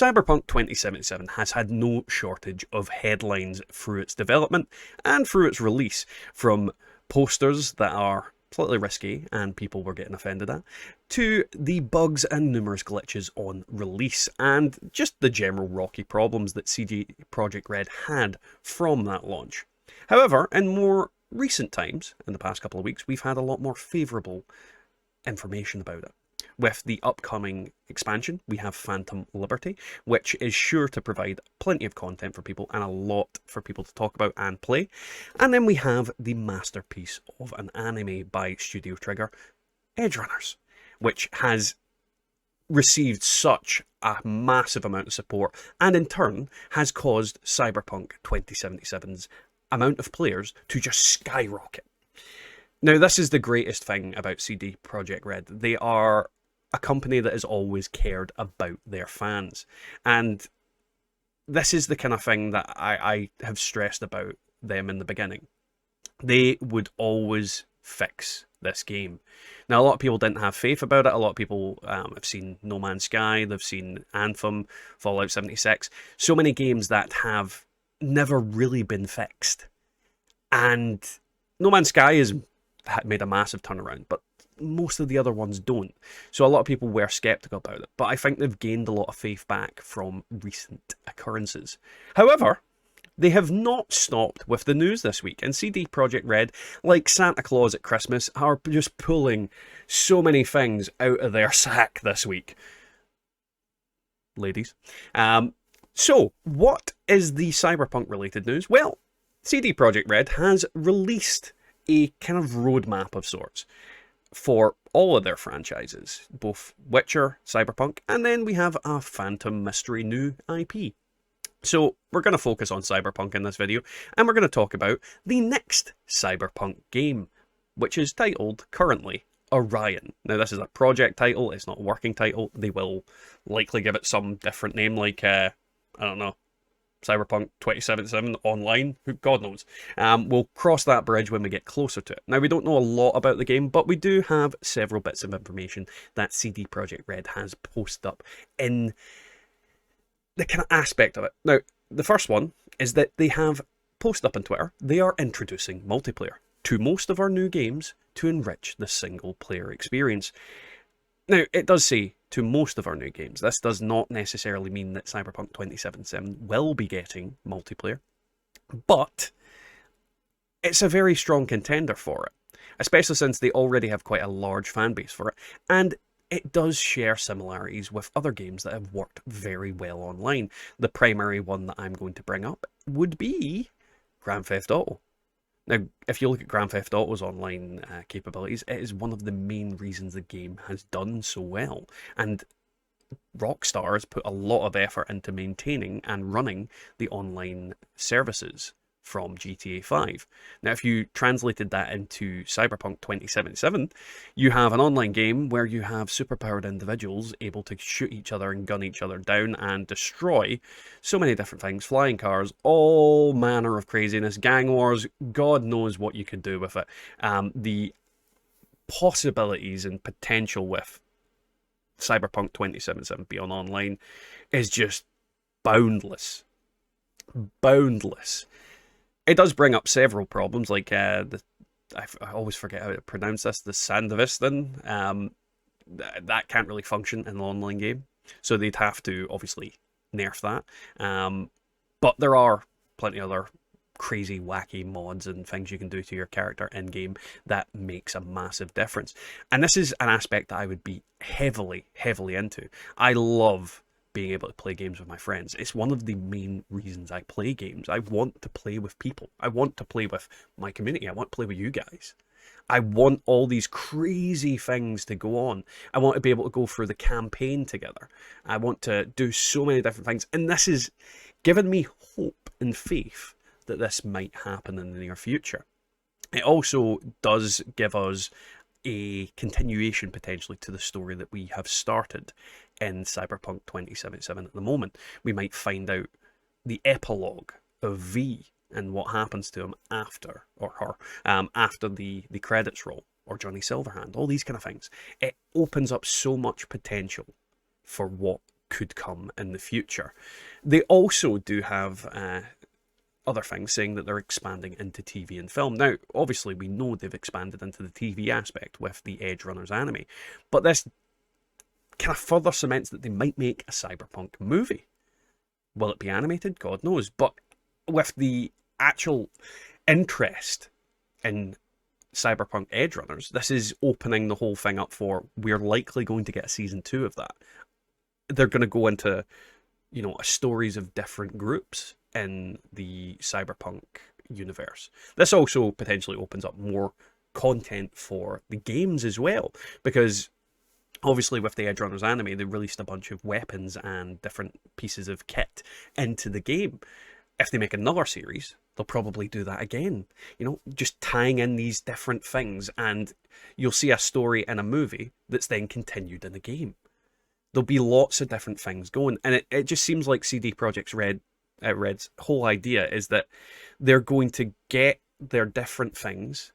Cyberpunk 2077 has had no shortage of headlines through its development and through its release, from posters that are slightly risky and people were getting offended at, to the bugs and numerous glitches on release, and just the general rocky problems that CD Projekt Red had from that launch. However, in more recent times, in the past couple of weeks, we've had a lot more favourable information about it. With the upcoming expansion, we have Phantom Liberty, which is sure to provide plenty of content for people and a lot for people to talk about and play. And then we have the masterpiece of an anime by Studio Trigger, Edgerunners, which has received such a massive amount of support and in turn has caused Cyberpunk 2077's amount of players to just skyrocket. Now, this is the greatest thing about CD Projekt Red. They are a company that has always cared about their fans. And this is the kind of thing that I have stressed about them in the beginning. They would always fix this game. Now, a lot of people didn't have faith about it. A lot of people have seen No Man's Sky, they've seen Anthem, Fallout 76. So many games that have never really been fixed. And No Man's Sky has made a massive turnaround, but most of the other ones don't. So a lot of people were skeptical about it, but I think they've gained a lot of faith back from recent occurrences. However, they have not stopped with the news this week, and CD Projekt Red, like Santa Claus at Christmas, are just pulling so many things out of their sack this week. Ladies. So, what is the Cyberpunk related news? Well, CD Projekt Red has released a kind of roadmap of sorts for all of their franchises, both Witcher, Cyberpunk, and then we have a Phantom Mystery new IP. So we're going to focus on Cyberpunk in this video, and we're going to talk about the next Cyberpunk game, which is titled, currently, Orion. Now, this is a project title, it's not a working title. They will likely give it some different name, like, I don't know, Cyberpunk 2077 Online, who God knows. We'll cross that bridge when we get closer to it. Now, we don't know a lot about the game, but we do have several bits of information that CD Projekt Red has posted up in the kind of aspect of it. Now, the first one is that they have posted up on Twitter, they are introducing multiplayer to most of our new games to enrich the single player experience. Now, it does say to most of our new games. This does not necessarily mean that Cyberpunk 2077 will be getting multiplayer, but it's a very strong contender for it, especially since they already have quite a large fan base for it, and it does share similarities with other games that have worked very well online. The primary one that I'm going to bring up would be Grand Theft Auto. Now, if you look at Grand Theft Auto's online capabilities, it is one of the main reasons the game has done so well. And Rockstar has put a lot of effort into maintaining and running the online services from GTA 5. Now, if you translated that into Cyberpunk 2077, you have an online game where you have superpowered individuals able to shoot each other and gun each other down and destroy so many different things, flying cars, all manner of craziness, gang wars, God knows what you could do with it. The possibilities and potential with Cyberpunk 2077 Beyond Online is just boundless. Boundless. It does bring up several problems, like I always forget how to pronounce this, the Sandevistan. That can't really function in an online game, so they'd have to obviously nerf that. But there are plenty of other crazy, wacky mods and things you can do to your character in-game that makes a massive difference. And this is an aspect that I would be heavily, heavily into. I love being able to play games with my friends. It's one of the main reasons I play games. I want to play with people. I want to play with my community. I want to play with you guys. I want all these crazy things to go on. I want to be able to go through the campaign together. I want to do so many different things. And this has given me hope and faith that this might happen in the near future. It also does give us a continuation potentially to the story that we have started in Cyberpunk 2077 at the moment. We might find out the epilogue of V and what happens to him after, or her, after the credits roll, or Johnny Silverhand, all these kind of things. It opens up so much potential for what could come in the future. They also do have other things saying that they're expanding into TV and film. Now, obviously, we know they've expanded into the TV aspect with the Edge Runners anime, but this kind of further cements that they might make a Cyberpunk movie. Will it be animated? God knows. But with the actual interest in Cyberpunk Edge Runners, this is opening the whole thing up for, we're likely going to get a season 2 of that. They're going to go into, stories of different groups in the Cyberpunk universe. This also potentially opens up more content for the games as well, because obviously with the Edge Runners anime, they released a bunch of weapons and different pieces of kit into the game. If they make another series, they'll probably do that again. Just tying in these different things, and you'll see a story in a movie that's then continued in the game. There'll be lots of different things going, and it just seems like CD Projekt's Red's whole idea is that they're going to get their different things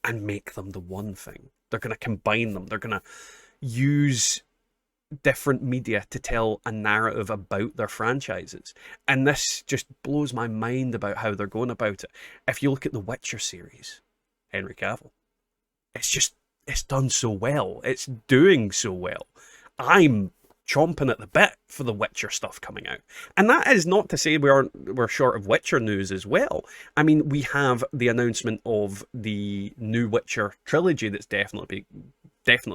and make them the one thing. They're going to combine them. They're going to use different media to tell a narrative about their franchises. And this just blows my mind about how they're going about it. If you look at the Witcher series, Henry Cavill, it's done so well. It's doing so well. I'm chomping at the bit for the Witcher stuff coming out. And that is not to say we're short of Witcher news as well. I mean, we have the announcement of the new Witcher trilogy that's definitely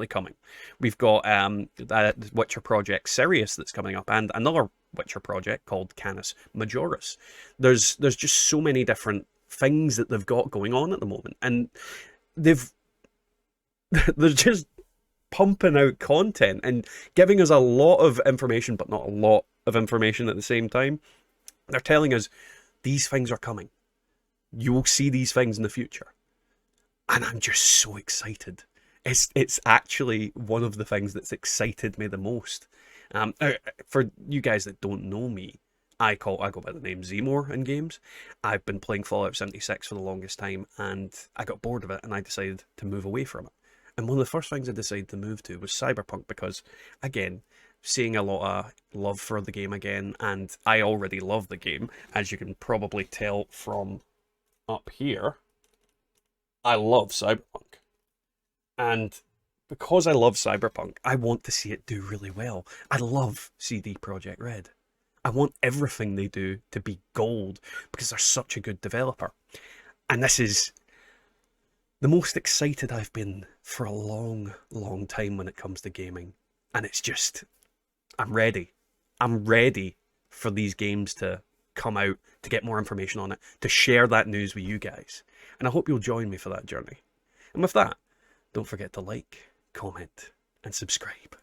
coming. We've got the Witcher project Sirius that's coming up, and another Witcher project called Canis Majoris. There's just so many different things that they've got going on at the moment, and they're just pumping out content and giving us a lot of information, but not a lot of information at the same time. They're telling us these things are coming. You will see these things in the future. And I'm just so excited. It's actually one of the things that's excited me the most. For you guys that don't know me, I go by the name Zemore in games. I've been playing Fallout 76 for the longest time, and I got bored of it, and I decided to move away from it. And one of the first things I decided to move to was Cyberpunk because, again, seeing a lot of love for the game again, and I already love the game, as you can probably tell from up here. I love Cyberpunk. And because I love Cyberpunk, I want to see it do really well. I love CD Projekt Red. I want everything they do to be gold because they're such a good developer. And this is the most excited I've been for a long, long time when it comes to gaming. And it's just, I'm ready. I'm ready for these games to come out, to get more information on it, to share that news with you guys. And I hope you'll join me for that journey. And with that, don't forget to like, comment, and subscribe.